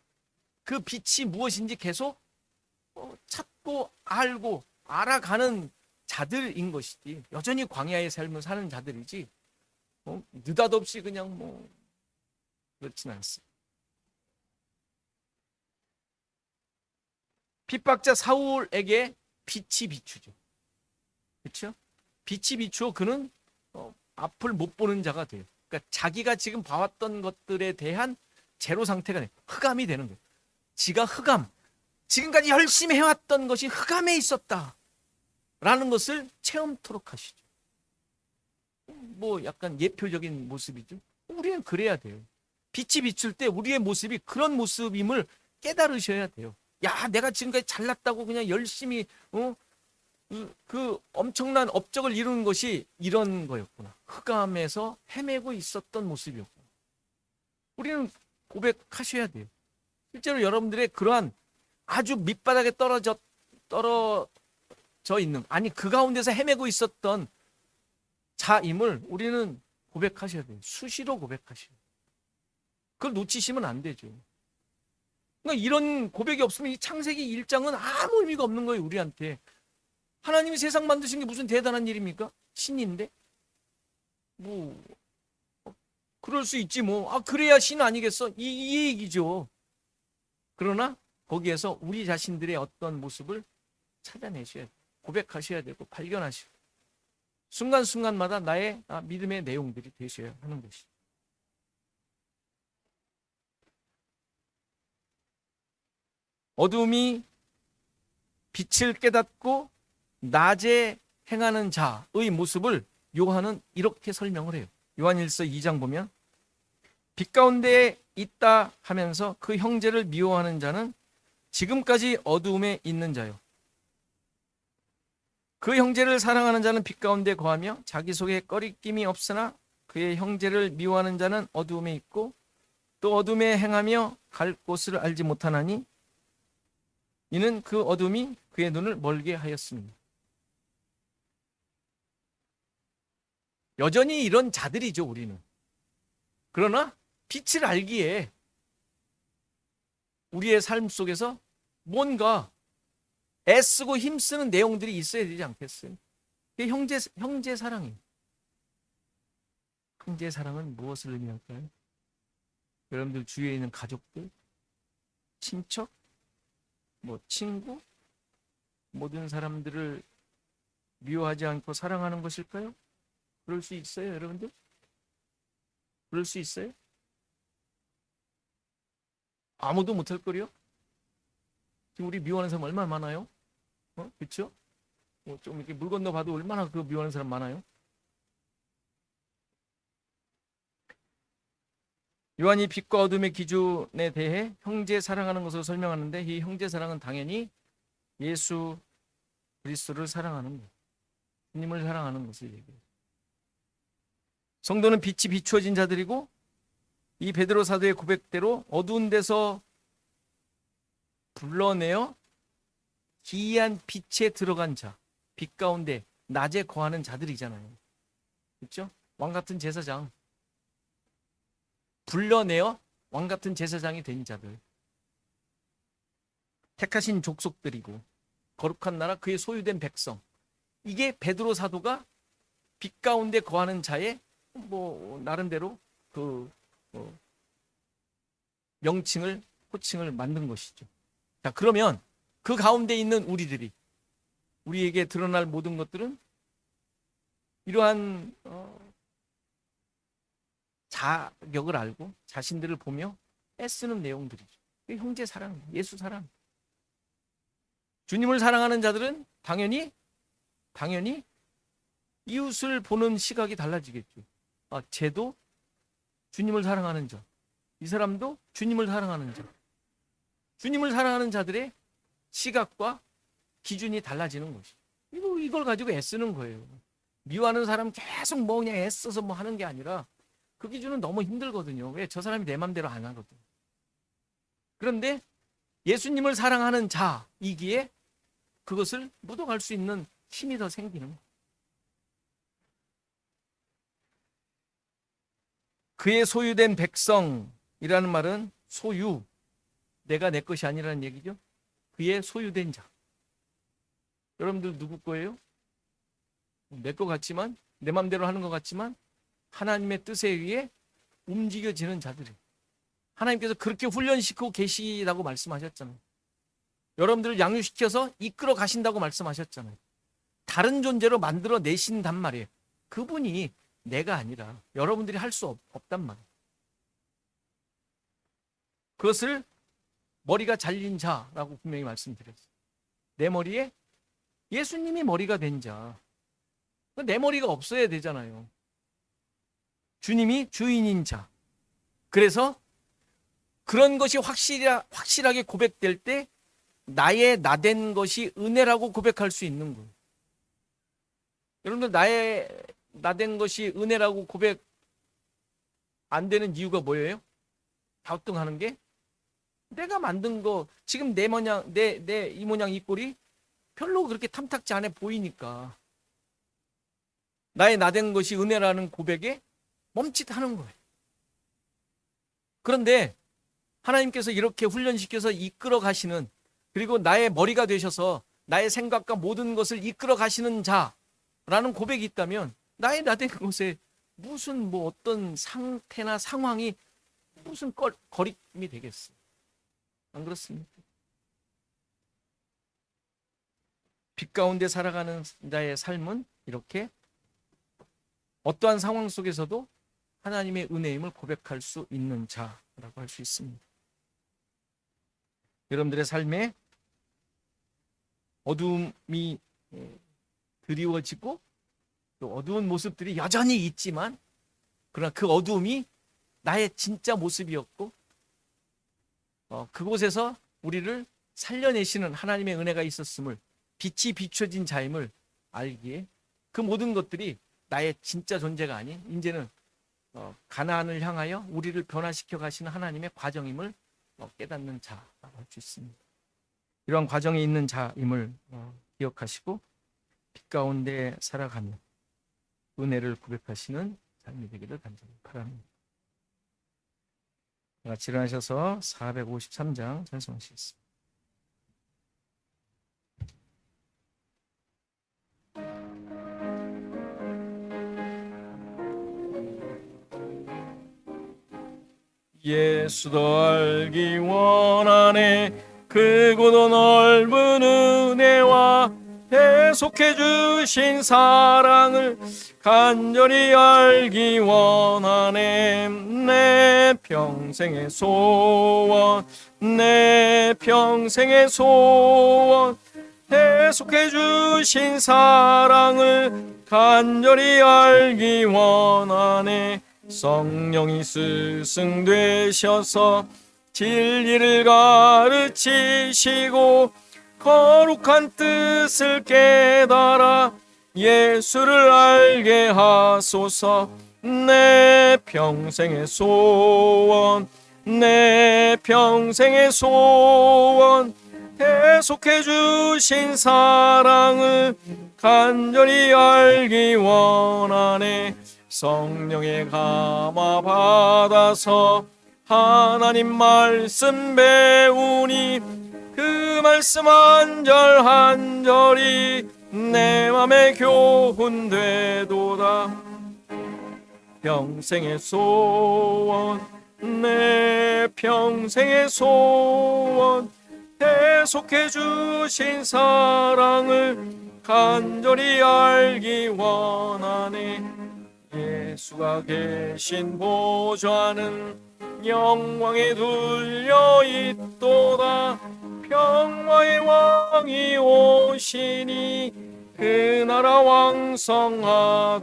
그 빛이 무엇인지 계속 찾고 알고 알아가는 자들인 것이지, 여전히 광야의 삶을 사는 자들이지 느닷없이 그냥 그렇진 않습니다. 핍박자 사울에게 빛이 비추죠. 그렇죠? 빛이 비추어 그는 앞을 못 보는 자가 돼요. 그러니까 자기가 지금 봐왔던 것들에 대한 제로 상태가 돼요. 흑암이 되는 거예요. 지가 지금까지 열심히 해왔던 것이 흑암에 있었다 라는 것을 체험토록 하시죠. 약간 예표적인 모습이죠. 우리는 그래야 돼요. 빛이 비출 때 우리의 모습이 그런 모습임을 깨달으셔야 돼요. 야, 내가 지금까지 잘났다고 그냥 열심히 그 엄청난 업적을 이루는 것이 이런 거였구나. 흑암에서 헤매고 있었던 모습이었구나. 우리는 고백하셔야 돼요. 실제로 여러분들의 그러한 아주 밑바닥에 떨어져 있는, 아니 그 가운데서 헤매고 있었던 자임을 우리는 고백하셔야 돼요. 수시로 고백하셔야 돼요. 그걸 놓치시면 안 되죠. 그러니까 이런 고백이 없으면 이 창세기 1장은 아무 의미가 없는 거예요, 우리한테. 하나님이 세상 만드신 게 무슨 대단한 일입니까? 신인데? 그럴 수 있지 그래야 신 아니겠어? 이 얘기죠. 그러나 거기에서 우리 자신들의 어떤 모습을 찾아내셔야 돼요. 고백하셔야 되고 발견하시고 순간순간마다 나의 믿음의 내용들이 되셔야 하는 것이죠. 어둠이 빛을 깨닫고 낮에 행하는 자의 모습을 요한은 이렇게 설명을 해요. 요한일서 2장 보면 빛 가운데에 있다 하면서 그 형제를 미워하는 자는 지금까지 어두움에 있는 자요. 그 형제를 사랑하는 자는 빛 가운데 거하며 자기 속에 꺼리낌이 없으나 그의 형제를 미워하는 자는 어두움에 있고 또 어둠에 행하며 갈 곳을 알지 못하나니 이는 그 어둠이 그의 눈을 멀게 하였습니다. 여전히 이런 자들이죠, 우리는. 그러나 빛을 알기에 우리의 삶 속에서 뭔가 애쓰고 힘쓰는 내용들이 있어야 되지 않겠어요? 그게 형제 사랑이에요. 형제 사랑은 무엇을 의미할까요? 여러분들 주위에 있는 가족들, 친척, 친구, 모든 사람들을 미워하지 않고 사랑하는 것일까요? 그럴 수 있어요, 여러분들? 그럴 수 있어요? 아무도 못할 거요. 지금 우리 미워하는 사람 얼마나 많아요? 그렇죠? 좀 이렇게 물 건너 봐도 얼마나 그 미워하는 사람 많아요. 요한이 빛과 어둠의 기준에 대해 형제 사랑하는 것을 설명하는데, 이 형제 사랑은 당연히 예수 그리스도를 사랑하는 것, 주님을 사랑하는 것을 얘기해요. 성도는 빛이 비추어진 자들이고, 이 베드로 사도의 고백대로 어두운 데서 불러내어 기이한 빛에 들어간 자, 빛 가운데 낮에 거하는 자들이잖아요. 그렇죠? 왕 같은 제사장, 불러내어 왕 같은 제사장이 된 자들, 택하신 족속들이고 거룩한 나라, 그의 소유된 백성. 이게 베드로 사도가 빛 가운데 거하는 자의 나름대로 그 명칭을, 호칭을 만든 것이죠. 자, 그러면 그 가운데 있는 우리에게 드러날 모든 것들은 이러한 자격을 알고 자신들을 보며 애쓰는 내용들이죠. 형제 사랑, 예수 사랑. 주님을 사랑하는 자들은 당연히 이웃을 보는 시각이 달라지겠죠. 쟤도 주님을 사랑하는 자, 이 사람도 주님을 사랑하는 자. 주님을 사랑하는 자들의 시각과 기준이 달라지는 것이. 이걸 가지고 애쓰는 거예요. 미워하는 사람 계속 그냥 애써서 하는 게 아니라, 그 기준은 너무 힘들거든요. 왜? 저 사람이 내 맘대로 안 하거든. 그런데 예수님을 사랑하는 자이기에 그것을 묻어갈 수 있는 힘이 더 생기는 거예요. 그의 소유된 백성이라는 말은 소유, 내가 내 것이 아니라는 얘기죠. 그의 소유된 자. 여러분들 누구 거예요? 내 것 같지만, 내 맘대로 하는 것 같지만 하나님의 뜻에 의해 움직여지는 자들이, 하나님께서 그렇게 훈련시키고 계시다고 말씀하셨잖아요. 여러분들을 양육시켜서 이끌어 가신다고 말씀하셨잖아요. 다른 존재로 만들어 내신단 말이에요. 그분이 내가 아니라 여러분들이 할 수 없단 말이에요. 그것을 머리가 잘린 자라고 분명히 말씀드렸어요. 내 머리에 예수님이 머리가 된 자. 내 머리가 없어야 되잖아요. 주님이 주인인 자. 그래서 그런 것이 확실하게 고백될 때 나의 나된 것이 은혜라고 고백할 수 있는 거예요. 여러분들, 나의 나된 것이 은혜라고 고백 안 되는 이유가 뭐예요? 갸우뚱하는 게, 내가 만든 거, 지금 내 이 모양 이 꼴이 별로 그렇게 탐탁지 않아 보이니까 나의 나된 것이 은혜라는 고백에 멈칫하는 거예요. 그런데 하나님께서 이렇게 훈련시켜서 이끌어 가시는, 그리고 나의 머리가 되셔서 나의 생각과 모든 것을 이끌어 가시는 자라는 고백이 있다면, 나의 나된 것에 무슨 어떤 상태나 상황이 무슨 거리낌이 되겠어요? 안 그렇습니까? 빛 가운데 살아가는 자의 삶은 이렇게 어떠한 상황 속에서도 하나님의 은혜임을 고백할 수 있는 자라고 할 수 있습니다. 여러분들의 삶에 어두움이 드리워지고 또 어두운 모습들이 여전히 있지만, 그러나 그 어두움이 나의 진짜 모습이었고, 그곳에서 우리를 살려내시는 하나님의 은혜가 있었음을, 빛이 비춰진 자임을 알기에 그 모든 것들이 나의 진짜 존재가 아닌, 이제는 가나안을 향하여 우리를 변화시켜 가시는 하나님의 과정임을 깨닫는 자라고 할 수 있습니다. 이러한 과정에 있는 자임을 기억하시고 빛 가운데 살아가며 은혜를 고백하시는 삶이 되기를 간절히 바랍니다. 같이 일어나셔서 453장 찬송하시겠습니다. 예수도 알기 원하네, 크고도 넓은 은혜와 계속해 주신 사랑을 간절히 알기 원하네. 내 평생의 소원, 내 평생의 소원, 계속해 주신 사랑을 간절히 알기 원하네. 성령이 스승 되셔서 진리를 가르치시고 거룩한 뜻을 깨달아 예수를 알게 하소서. 내 평생의 소원, 내 평생의 소원, 계속해 주신 사랑을 간절히 알기 원하네. 성령의 감화 받아서 하나님 말씀 배우니 그 말씀 한 절 한 절이 내 맘에 교훈되도다. 평생의 소원, 내 평생의 소원, 계속해 주신 사랑을 간절히 알기 원하네. 예수가 계신 보좌는 영광에 둘려 있도다. 평화의 왕이 오시니 그 나라 왕성하도다.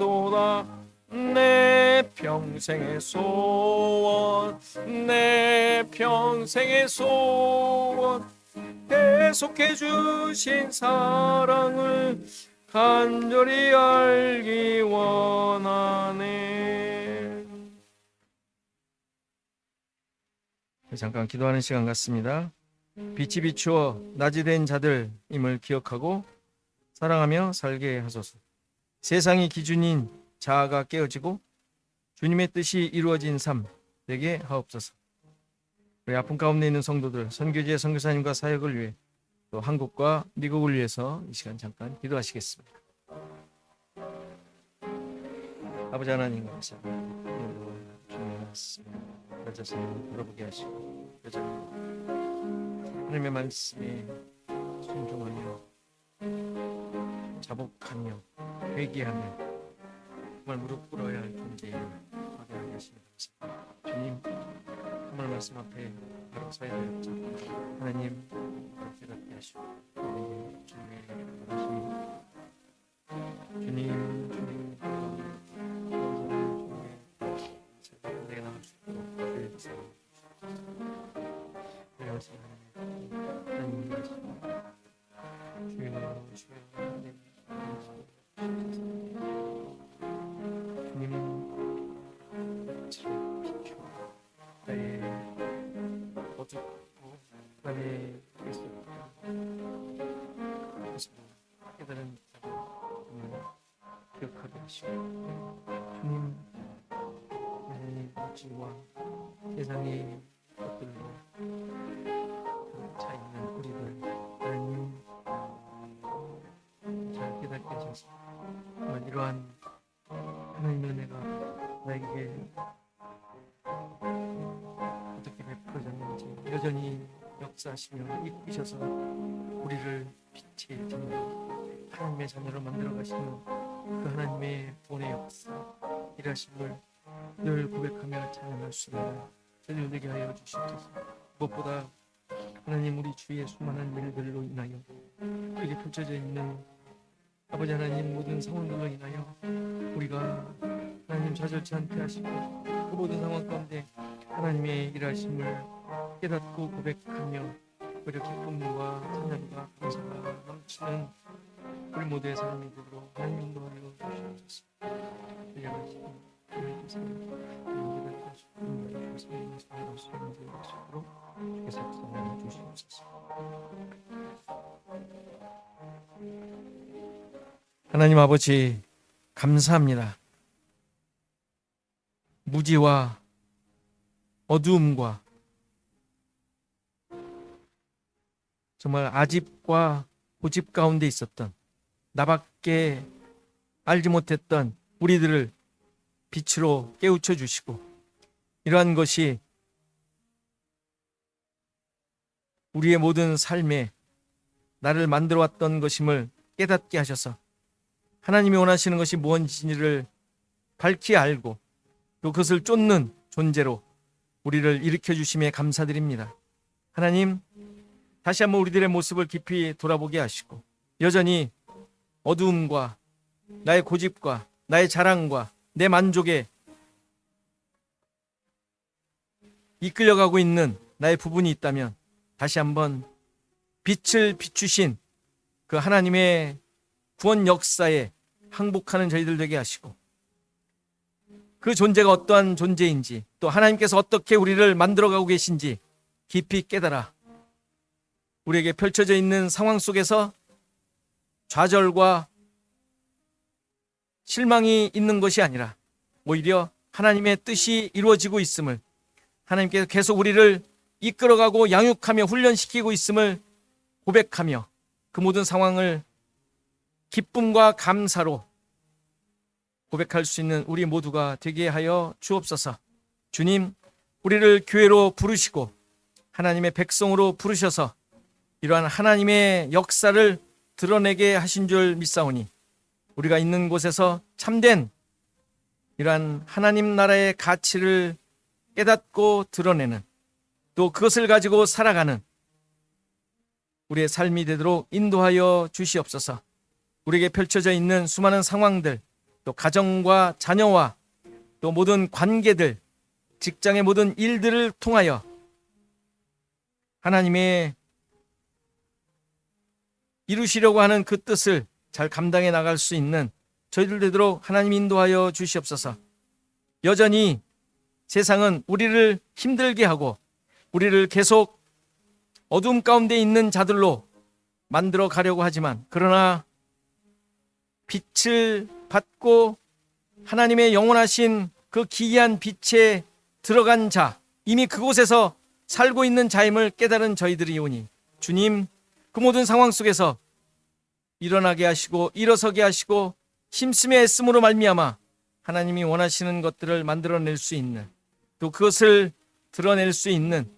내 평생의 소원, 내 평생의 소원, 계속해 주신 사랑을 간절히 알기 원하네. 잠깐 기도하는 시간 같습니다. 빛이 비추어 낮이 된 자들임을 기억하고 사랑하며 살게 하소서. 세상이 기준인 자아가 깨어지고 주님의 뜻이 이루어진 삶 되게 하옵소서. 우리 아픔 가운데 있는 성도들, 선교지의 선교사님과 사역을 위해 또 한국과 미국을 위해서 이 시간 잠깐 기도하시겠습니다. 아버지 하나님 감사합니다. 주님의 말씀 내 자신을 돌아보게 하시고 여전히 하나님의 말씀에 순종하며 자복하며 회개하며 정말 무릎 꿇어야 할 존재를 하게 하시니 감사합니다. 주님, 정말 말씀 앞에 바로 서야 되었죠. 하나님 깨닫게 하시고 주님의 원하심이 주님 내가 나갈 수 있도록 주의 주세요. 하나님 말씀 주여 하나님 주님 비추어 나의 어둡고 나의 모습을 깨달은 자를 기억하게 하시고 주님 나의 무지와 세상의 것들로 차 있는 우리들 하나님 잘 깨닫게 하셔서 정말 이러한 하나님의 은혜가 나에게 어떻게 베풀어졌는지 여전히 역사하시며 이끄셔서 우리를 빛의 진리 하나님의 자녀로 만들어 가시는 그 하나님의 본의 역사 일하심을 늘 고백하며 찬양할 수 있는 저희들 되게 하여 주시옵소서. 무엇보다 하나님 우리 주위의 수많은 일들로 인하여 여기 펼쳐져 있는 아버지 하나님 모든 상황들로 인하여 우리가 하나님 좌절치 않게 하시고 그 모든 상황 가운데 하나님의 일하심을 깨닫고 고백하며 오히려 기쁨과 찬양과 감사가 넘치는 우리 모두의 삶이 되도록 하나님 인도하여 주시옵소서. 이해하시고 주님께서 우리를 하시고 주님의 삶을 수행되도록 주께서 역사하여 주시옵소서. 하나님 아버지 감사합니다. 무지와 어두움과 정말 아집과 고집 가운데 있었던 나밖에 알지 못했던 우리들을 빛으로 깨우쳐 주시고 이러한 것이 우리의 모든 삶에 나를 만들어 왔던 것임을 깨닫게 하셔서 하나님이 원하시는 것이 무엇인지를 밝히 알고 또 그것을 쫓는 존재로 우리를 일으켜 주심에 감사드립니다. 하나님, 다시 한번 우리들의 모습을 깊이 돌아보게 하시고 여전히 어두움과 나의 고집과 나의 자랑과 내 만족에 이끌려가고 있는 나의 부분이 있다면 다시 한번 빛을 비추신 그 하나님의 구원 역사에 항복하는 저희들 되게 하시고 그 존재가 어떠한 존재인지 또 하나님께서 어떻게 우리를 만들어가고 계신지 깊이 깨달아 우리에게 펼쳐져 있는 상황 속에서 좌절과 실망이 있는 것이 아니라 오히려 하나님의 뜻이 이루어지고 있음을, 하나님께서 계속 우리를 이끌어가고 양육하며 훈련시키고 있음을 고백하며 그 모든 상황을 기쁨과 감사로 고백할 수 있는 우리 모두가 되게 하여 주옵소서. 주님, 우리를 교회로 부르시고 하나님의 백성으로 부르셔서 이러한 하나님의 역사를 드러내게 하신 줄 믿사오니 우리가 있는 곳에서 참된 이러한 하나님 나라의 가치를 깨닫고 드러내는, 또 그것을 가지고 살아가는 우리의 삶이 되도록 인도하여 주시옵소서. 우리에게 펼쳐져 있는 수많은 상황들, 또 가정과 자녀와 또 모든 관계들, 직장의 모든 일들을 통하여 하나님의 이루시려고 하는 그 뜻을 잘 감당해 나갈 수 있는 저희들 되도록 하나님 인도하여 주시옵소서. 여전히 세상은 우리를 힘들게 하고 우리를 계속 어둠 가운데 있는 자들로 만들어 가려고 하지만, 그러나 빛을 받고 하나님의 영원하신 그 기이한 빛에 들어간 자, 이미 그곳에서 살고 있는 자임을 깨달은 저희들이오니 주님, 그 모든 상황 속에서 일어나게 하시고 일어서게 하시고 힘쓰며 애씀으로 말미암아 하나님이 원하시는 것들을 만들어낼 수 있는, 또 그것을 드러낼 수 있는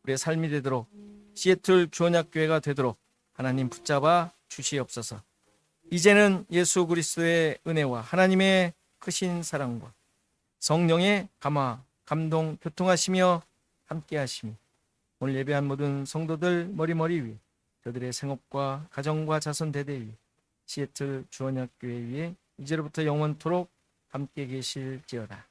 우리의 삶이 되도록, 시애틀 주언약교회가 되도록 하나님 붙잡아 주시옵소서. 이제는 예수 그리스도의 은혜와 하나님의 크신 사랑과 성령의 감화, 감동, 교통하시며 함께 하시며 오늘 예배한 모든 성도들 머리머리 위, 저들의 생업과 가정과 자손 대대 위, 시애틀 주언약교회 위에 이제로부터 영원토록 함께 계실지어다.